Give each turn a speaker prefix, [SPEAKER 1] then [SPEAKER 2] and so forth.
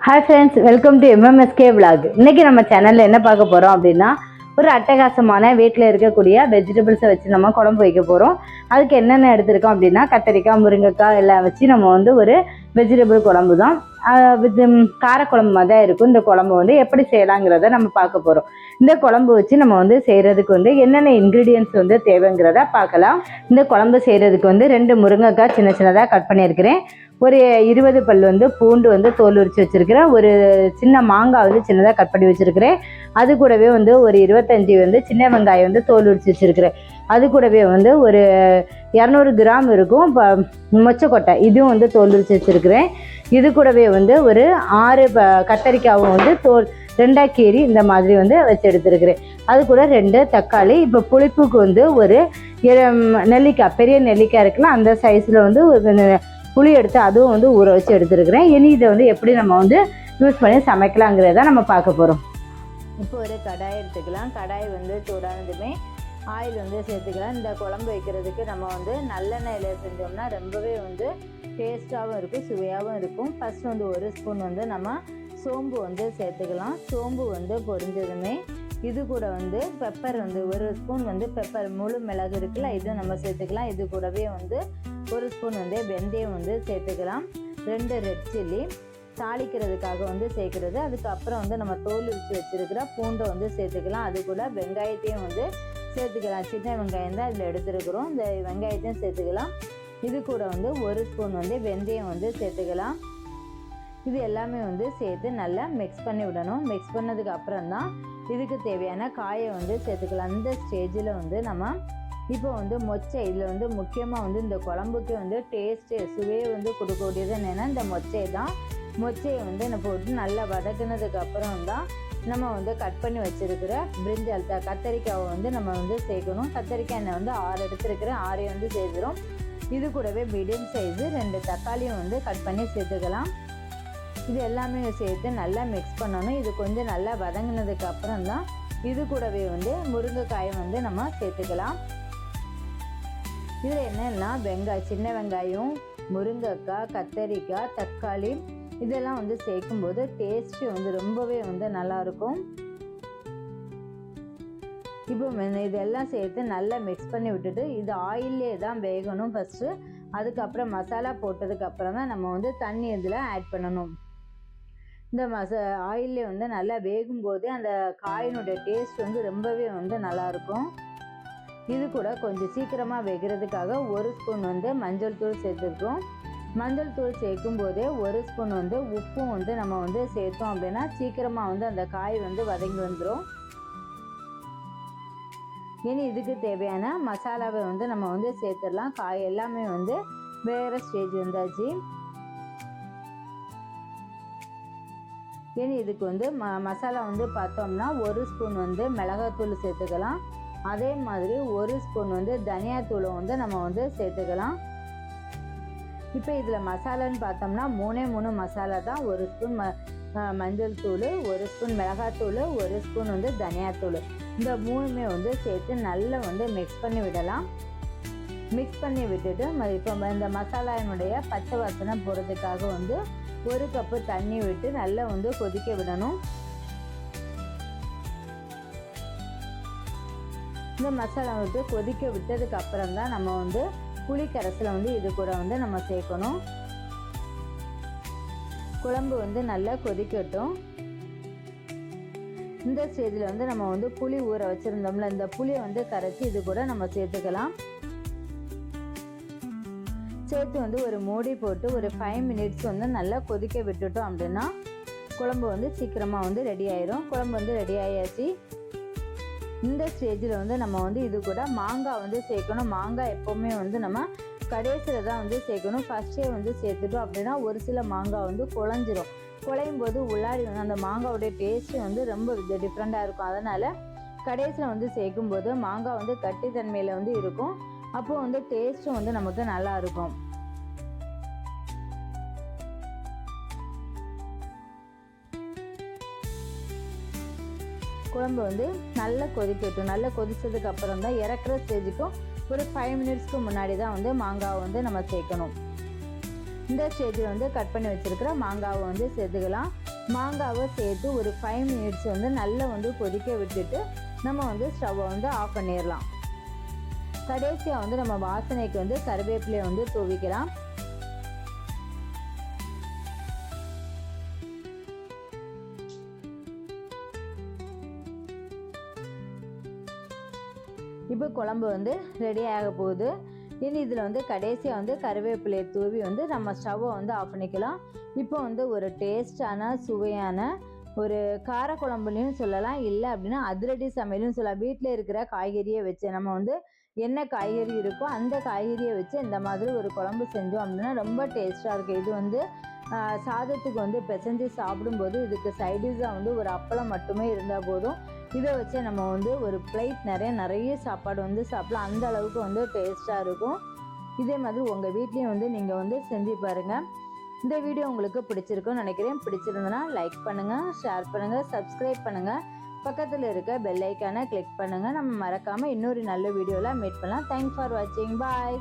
[SPEAKER 1] Hi friends, welcome to MMSK vlog. இன்னைக்கு நம்ம சேனலில் என்ன பார்க்க போகிறோம் அப்படின்னா, ஒரு அட்டகாசமான வீட்டில் இருக்கக்கூடிய வெஜிடபிள்ஸை வச்சு நம்ம குழம்பு வைக்க போகிறோம். அதுக்கு என்னென்ன எடுத்திருக்கோம் அப்படின்னா, கத்திரிக்காய், முருங்கைக்காய் எல்லாம் வச்சு நம்ம ஒரு வெஜிடபிள் குழம்பு தான். வித் காரக்குழம்பு மாதிரி தான் இருக்கும். இந்த குழம்பு எப்படி செய்யலாங்கிறத நம்ம பார்க்க போகிறோம். இந்த குழம்பு வச்சு நம்ம செய்கிறதுக்கு என்னென்ன இன்க்ரீடியன்ட்ஸ் தேவைங்கிறத பார்க்கலாம். இந்த குழம்பு செய்கிறதுக்கு 2 முருங்கைக்காய் சின்ன சின்னதாக கட் பண்ணியிருக்கிறேன். ஒரு 20 பல் பூண்டு தோல் உரித்து வச்சுருக்கிறேன். ஒரு சின்ன மாங்காய் சின்னதாக கட் பண்ணி வச்சுருக்கிறேன். அது கூடவே ஒரு 25 சின்ன வெங்காயம் தோல் உரித்து வச்சுருக்கிறேன். அது கூடவே ஒரு 200 கிராம் இருக்கும் மொச்சக்கொட்டை, இதுவும் தோல் உரித்து வச்சுருக்கிறேன். இது கூடவே ஒரு 6 கத்தரிக்காவும் தோல் 2ஆக கீறி இந்த மாதிரி வச்சு எடுத்துருக்கிறேன். அது கூட 2 தக்காளி. இப்போ புளிப்புக்கு ஒரு நெல்லிக்காய், பெரிய நெல்லிக்காய் இருக்குல்ல, அந்த சைஸில் புளி எடுத்து அதுவும் ஊற வச்சு எடுத்துருக்கிறேன். இனி இதை எப்படி நம்ம யூஸ் பண்ணி சமைக்கலாங்கிறத நம்ம பார்க்க போகிறோம். இப்போ ஒரு கடாய் எடுத்துக்கலாம். கடாய் சூடானதுமே ஆயில் சேர்த்துக்கலாம். இந்த குழம்பு வைக்கிறதுக்கு நம்ம நல்லெண்ணெயில் செஞ்சோம்னா ரொம்பவே டேஸ்ட்டாகவும் இருக்கும், சுவையாகவும் இருக்கும். ஃபஸ்ட் 1 ஸ்பூன் நம்ம சோம்பு சேர்த்துக்கலாம். சோம்பு பொரிஞ்சதுமே இது கூட பெப்பர் 1 ஸ்பூன் பெப்பர், முழு மிளகு இருக்குல்ல, இது நம்ம சேர்த்துக்கலாம். இது கூடவே 1 ஸ்பூன் வெந்தயம் சேர்த்துக்கலாம். 2 ரெட் சில்லி தாளிக்கிறதுக்காக சேர்க்குறது. அதுக்கப்புறம் நம்ம தோல் உரித்து வச்சுருக்கிற பூண்டை சேர்த்துக்கலாம். அது கூட வெங்காயத்தையும் சேர்த்துக்கலாம். சின்ன வெங்காயம் தான் இதில் எடுத்துருக்குறோம். இந்த வெங்காயத்தையும் சேர்த்துக்கலாம். இது கூட 1 ஸ்பூன் வெந்தயம் சேர்த்துக்கலாம். இது எல்லாமே சேர்த்து நல்லா மிக்ஸ் பண்ணி விடணும். மிக்ஸ் பண்ணதுக்கு அப்புறம் தான் இதுக்கு தேவையான காயை சேர்த்துக்கலாம். இந்த ஸ்டேஜில் நம்ம இப்போ மொச்சை, இதில் முக்கியமாக இந்த குழம்புக்கு டேஸ்ட்டு சுவையை கொடுக்கக்கூடியது என்னென்னா இந்த மொச்சை தான். மொச்சையை நம்ம போட்டு நல்லா வதக்கினதுக்கு அப்புறம் தான் நம்ம கட் பண்ணி வச்சுருக்கிற பிரிஞ்சால் கத்தரிக்காவை நம்ம சேர்க்கணும். கத்தரிக்காய் எண்ணெய் 6 எடுத்துருக்கிறேன். 6 சேர்த்துரும். இது கூடவே மீடியம் சைஸு 2 தக்காளியும் கட் பண்ணி சேர்த்துக்கலாம். இது எல்லாமே சேர்த்து நல்லா மிக்ஸ் பண்ணணும். இது கொஞ்சம் நல்லா வதங்கினதுக்கு அப்புறம் தான் இது கூடவே முருங்கைக்காயை நம்ம சேர்த்துக்கலாம். இதில் என்னென்னா சின்ன வெங்காயம், முருங்கைக்காய், கத்தரிக்காய், தக்காளி இதெல்லாம் சேர்க்கும்போது டேஸ்ட்டு ரொம்பவே நல்லாயிருக்கும். இப்போ இதெல்லாம் சேர்த்து நல்லா மிக்ஸ் பண்ணி விட்டுட்டு இது ஆயிலே தான் வேகணும் ஃபஸ்ட்டு. அதுக்கப்புறம் மசாலா போட்டதுக்கப்புறம் தான் நம்ம தண்ணி இதில் ஆட் பண்ணணும். இந்த ஆயிலே நல்லா வேகும்போதே அந்த காயினுடைய டேஸ்ட் ரொம்பவே நல்லாயிருக்கும். இது கூட கொஞ்சம் சீக்கிரமாக வேகிறதுக்காக 1 ஸ்பூன் மஞ்சள் தூள் சேர்த்துருக்கோம். மஞ்சள் தூள் சேர்க்கும் போதே 1 ஸ்பூன் உப்பும் நம்ம சேர்த்தோம் அப்படின்னா சீக்கிரமாக அந்த காய் வதங்கி வந்துடும். இனி இதுக்கு தேவையான மசாலாவை நம்ம சேர்த்துடலாம். காய் எல்லாமே வேறு ஸ்டேஜ் வந்தாச்சு. இனி இதுக்கு மசாலா பார்த்தோம்னா 1 ஸ்பூன் மிளகாத்தூள் சேர்த்துக்கலாம். அதே மாதிரி 1 ஸ்பூன் தனியாத்தூளும் நம்ம சேர்த்துக்கலாம். இப்போ இதில் மசாலான்னு பார்த்தோம்னா 3 மசாலா தான். 1 ஸ்பூன் மஞ்சள் தூள், 1 ஸ்பூன் மிளகாத்தூள், 1 ஸ்பூன் தனியாத்தூள், இந்த 3மே சேர்த்து நல்லா மிக்ஸ் பண்ணி விடலாம். மிக்ஸ் பண்ணி விட்டுட்டு இப்போ இந்த மசாலாவினுடைய பச்சை வாசனை போகிறதுக்காக 1 கப்பு தண்ணி விட்டு நல்லா கொதிக்க விடணும். இந்த மசாலா கொதிக்க விட்டதுக்கு அப்புறம் தான் நம்ம புளி கரைசலை இது கூட நம்ம சேர்க்கணும். குழம்பு நல்லா கொதிக்கட்டும். இந்த ஸ்டேஜில் நம்ம புளி ஊற வச்சுருந்தோம்ல, இந்த புளியை கரைச்சி இது கூட நம்ம சேர்த்துக்கலாம். சேர்த்து ஒரு மூடி போட்டு ஒரு 5 மினிட்ஸ் நல்லா கொதிக்க விட்டுட்டோம் அப்படின்னா குழம்பு சீக்கிரமாக ரெடி ஆயிரும். குழம்பு ரெடி ஆயாச்சு. இந்த ஸ்டேஜில் நம்ம இது கூட மாங்காய் சேர்க்கணும். மாங்காய் எப்போவுமே நம்ம கடைசியில் தான் சேர்க்கணும். ஃபஸ்ட்டே சேர்த்துட்டோம் அப்படின்னா ஒரு சில மாங்காய் குழஞ்சிரும். குழையும் போது உள்ளாடி அந்த மாங்காயோடைய டேஸ்ட்டு ரொம்ப டிஃப்ரெண்ட்டாக இருக்கும். அதனால் கடைசியில் சேர்க்கும்போது மாங்காய் கட்டித்தன்மையில் இருக்கும். அப்போது டேஸ்ட்டும் நமக்கு நல்லா இருக்கும். குழம்பு நல்லா கொதிக்கட்டும். நல்லா கொதிச்சதுக்கு அப்புறம் தான் இறக்குற ஸ்டேஜுக்கும் ஒரு 5 மினிட்ஸ்க்கு முன்னாடி தான் மாங்காவை நம்ம சேர்க்கணும். இந்த ஸ்டேஜில் கட் பண்ணி வச்சுருக்கிற மாங்காவை சேர்த்துக்கலாம். மாங்காவை சேர்த்து ஒரு 5 மினிட்ஸ் வந்து நல்லா வந்து கொதிக்க விட்டுட்டு நம்ம வந்து ஸ்டவ்வை வந்து ஆஃப் பண்ணிடலாம். கடைசியாக வந்து நம்ம வாசனைக்கு வந்து கருவேப்பிலையை வந்து தூவிக்கலாம். இப்போ குழம்பு வந்து ரெடி ஆக போகுது. இனி இதில் வந்து கடைசியாக வந்து கருவேப்பிலையை தூவி வந்து நம்ம ஸ்டவ்வை வந்து ஆஃப் பண்ணிக்கலாம். இப்போ வந்து ஒரு டேஸ்டான சுவையான ஒரு காரக்குழம்புலையும் சொல்லலாம், இல்லை அப்படின்னா அதிரடி சமையலும் சொல்லலாம். வீட்டில் இருக்கிற காய்கறியை வச்சு நம்ம வந்து என்ன காய்கறி இருக்கோ அந்த காய்கறியை வச்சு இந்த மாதிரி ஒரு குழம்பு செஞ்சோம் அப்படின்னா ரொம்ப டேஸ்ட்டாக இருக்குது. இது வந்து சாதத்துக்கு வந்து பிசைஞ்சு சாப்பிடும்போது இதுக்கு சைடிஷாக வந்து ஒரு அப்பளம் மட்டுமே இருந்தால் போதும். இதை வச்சு நம்ம வந்து ஒரு பிளேட் நிறைய சாப்பாடு வந்து சாப்பிடலாம். அந்த அளவுக்கு வந்து டேஸ்ட்டாக இருக்கும். இதே மாதிரி உங்கள் வீட்லேயும் வந்து நீங்கள் வந்து செஞ்சு பாருங்கள். இந்த வீடியோ உங்களுக்கு பிடிச்சிருக்குன்னு நினைக்கிறேன். பிடிச்சிருந்தனா லைக் பண்ணுங்கள், ஷேர் பண்ணுங்கள், சப்ஸ்கிரைப் பண்ணுங்கள், பக்கத்தில் இருக்க பெல் ஐக்கானை கிளிக் பண்ணுங்கள். நம்ம மறக்காமல் இன்னொரு நல்ல வீடியோவில் மீட் பண்ணலாம். தேங்க்ஸ் ஃபார் வாட்சிங். பாய்.